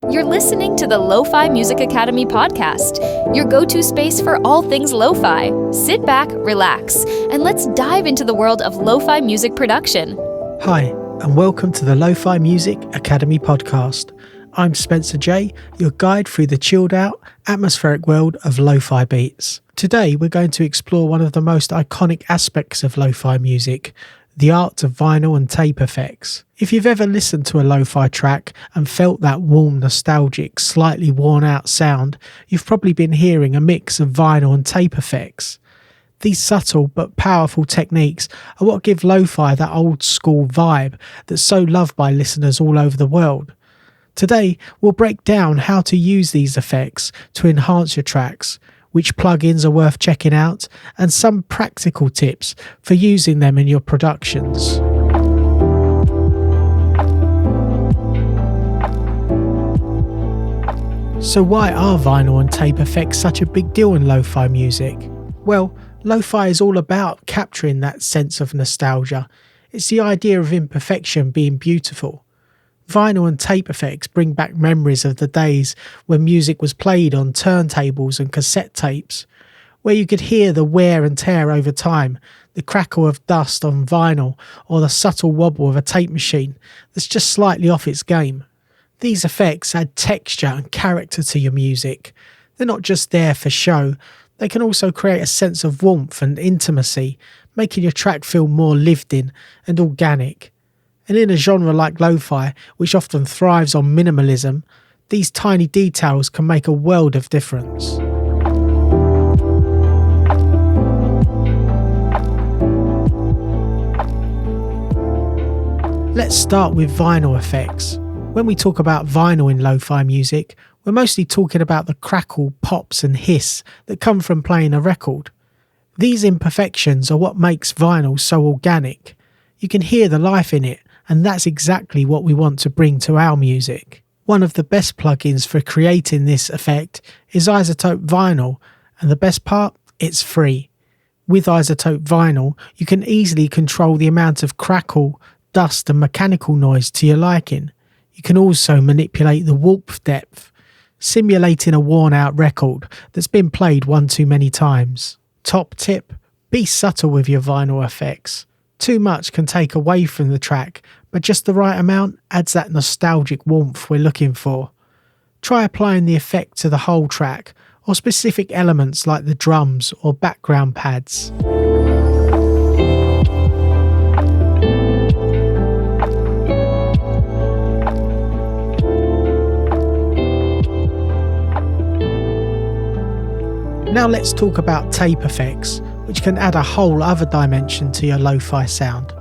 You're listening to the LoFi Music Academy podcast, your go-to space for all things lo-fi. Sit back, relax, and let's dive into the world of lo-fi music production. Hi, and welcome to the LoFi Music Academy podcast. I'm Spencer J, your guide through the chilled-out, atmospheric world of lo-fi beats. Today, we're going to explore one of the most iconic aspects of lo-fi music, the art of vinyl and tape effects. If you've ever listened to a lo-fi track and felt that warm, nostalgic, slightly worn-out sound, you've probably been hearing a mix of vinyl and tape effects. These subtle but powerful techniques are what give lo-fi that old-school vibe that's so loved by listeners all over the world. Today, we'll break down how to use these effects to enhance your tracks, which plugins are worth checking out, and some practical tips for using them in your productions. So why are vinyl and tape effects such a big deal in lo-fi music? Well, lo-fi is all about capturing that sense of nostalgia. It's the idea of imperfection being beautiful. Vinyl and tape effects bring back memories of the days when music was played on turntables and cassette tapes, where you could hear the wear and tear over time, the crackle of dust on vinyl, or the subtle wobble of a tape machine that's just slightly off its game. These effects add texture and character to your music. They're not just there for show, they can also create a sense of warmth and intimacy, making your track feel more lived in and organic. And in a genre like lo-fi, which often thrives on minimalism, these tiny details can make a world of difference. Let's start with vinyl effects. When we talk about vinyl in lo-fi music, we're mostly talking about the crackle, pops and hiss that come from playing a record. These imperfections are what makes vinyl so organic. You can hear the life in it, and that's exactly what we want to bring to our music. One of the best plugins for creating this effect is iZotope Vinyl, and the best part, it's free. With iZotope Vinyl, you can easily control the amount of crackle, dust and mechanical noise to your liking. You can also manipulate the warp depth, simulating a worn-out record that's been played one too many times. Top tip, be subtle with your vinyl effects. Too much can take away from the track, but just the right amount adds that nostalgic warmth we're looking for. Try applying the effect to the whole track, or specific elements like the drums or background pads. Now let's talk about tape effects, which can add a whole other dimension to your lo-fi sound.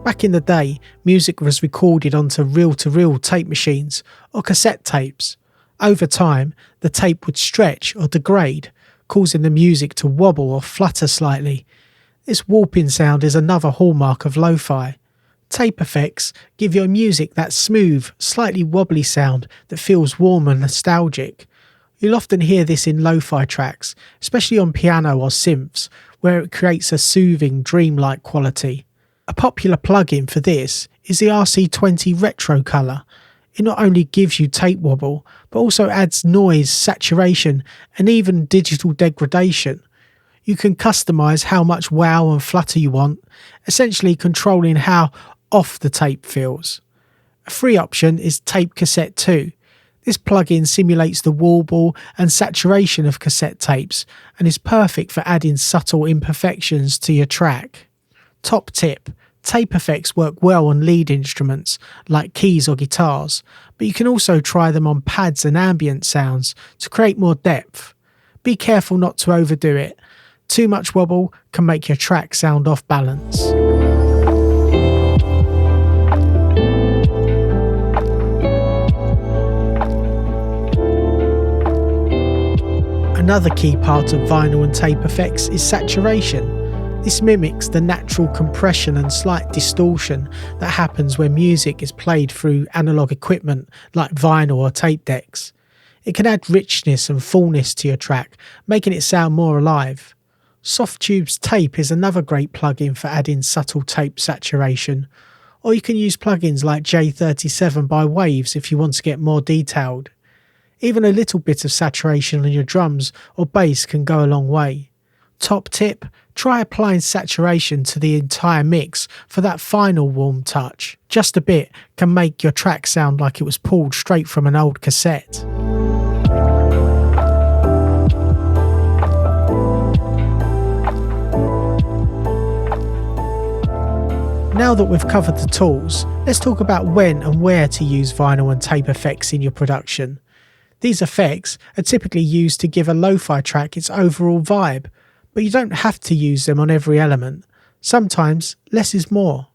Back in the day, music was recorded onto reel-to-reel tape machines or cassette tapes. Over time, the tape would stretch or degrade, causing the music to wobble or flutter slightly. This warping sound is another hallmark of lo-fi. Tape effects give your music that smooth, slightly wobbly sound that feels warm and nostalgic. You'll often hear this in lo-fi tracks, especially on piano or synths, where it creates a soothing, dreamlike quality. A popular plugin for this is the RC20 Retro Color. It not only gives you tape wobble, but also adds noise, saturation, and even digital degradation. You can customize how much wow and flutter you want, essentially controlling how off the tape feels. A free option is Tape Cassette 2. This plugin simulates the wobble and saturation of cassette tapes and is perfect for adding subtle imperfections to your track. Top tip, tape effects work well on lead instruments like keys or guitars, but you can also try them on pads and ambient sounds to create more depth. Be careful not to overdo it. Too much wobble can make your track sound off balance. Another key part of vinyl and tape effects is saturation. This mimics the natural compression and slight distortion that happens when music is played through analog equipment like vinyl or tape decks. It can add richness and fullness to your track, making it sound more alive. Softtube's Tape is another great plugin for adding subtle tape saturation, or you can use plugins like J37 by Waves if you want to get more detailed. Even a little bit of saturation on your drums or bass can go a long way. Top tip, try applying saturation to the entire mix for that final warm touch. Just a bit can make your track sound like it was pulled straight from an old cassette. Now that we've covered the tools, let's talk about when and where to use vinyl and tape effects in your production. These effects are typically used to give a lo-fi track its overall vibe, but you don't have to use them on every element. Sometimes less is more.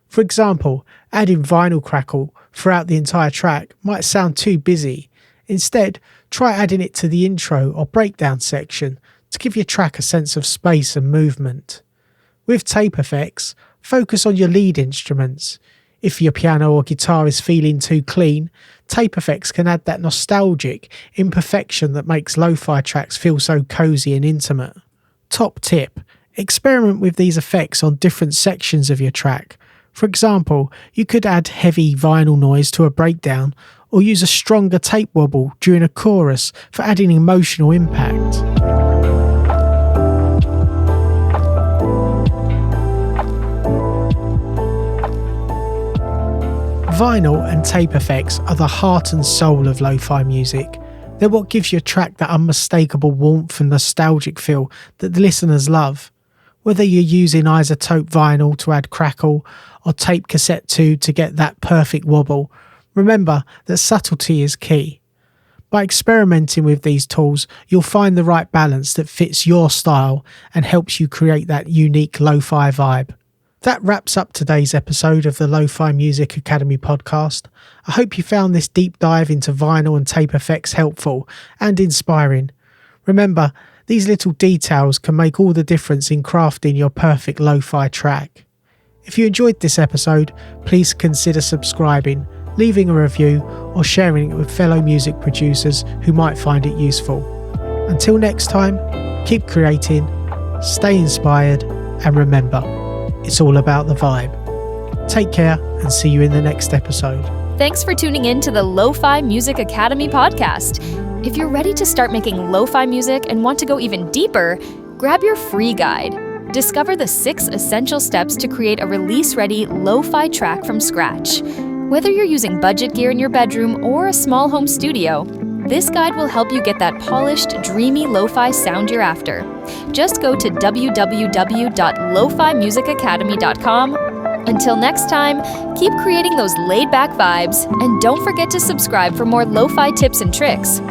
For example, adding vinyl crackle throughout the entire track might sound too busy. Instead, try adding it to the intro or breakdown section to give your track a sense of space and movement. With tape effects, focus on your lead instruments. If your piano or guitar is feeling too clean, tape effects can add that nostalgic imperfection that makes lo-fi tracks feel so cozy and intimate. Top tip, experiment with these effects on different sections of your track. For example, you could add heavy vinyl noise to a breakdown or use a stronger tape wobble during a chorus for adding emotional impact. Vinyl and tape effects are the heart and soul of lo-fi music. They're what gives your track that unmistakable warmth and nostalgic feel that the listeners love. Whether you're using iZotope vinyl to add crackle or Tape Cassette 2 to get that perfect wobble, remember that subtlety is key. By experimenting with these tools, you'll find the right balance that fits your style and helps you create that unique lo-fi vibe. That wraps up today's episode of the LoFi Music Academy podcast. I hope you found this deep dive into vinyl and tape effects helpful and inspiring. Remember, these little details can make all the difference in crafting your perfect lo-fi track. If you enjoyed this episode, please consider subscribing, leaving a review, or sharing it with fellow music producers who might find it useful. Until next time, keep creating, stay inspired, and remember, it's all about the vibe. Take care and see you in the next episode. Thanks for tuning in to the LoFi Music Academy podcast. If you're ready to start making lo-fi music and want to go even deeper, grab your free guide. Discover the 6 essential steps to create a release-ready lo-fi track from scratch. Whether you're using budget gear in your bedroom or a small home studio, this guide will help you get that polished, dreamy lo-fi sound you're after. Just go to www.lofimusicacademy.com. Until next time, keep creating those laid-back vibes, and don't forget to subscribe for more lo-fi tips and tricks.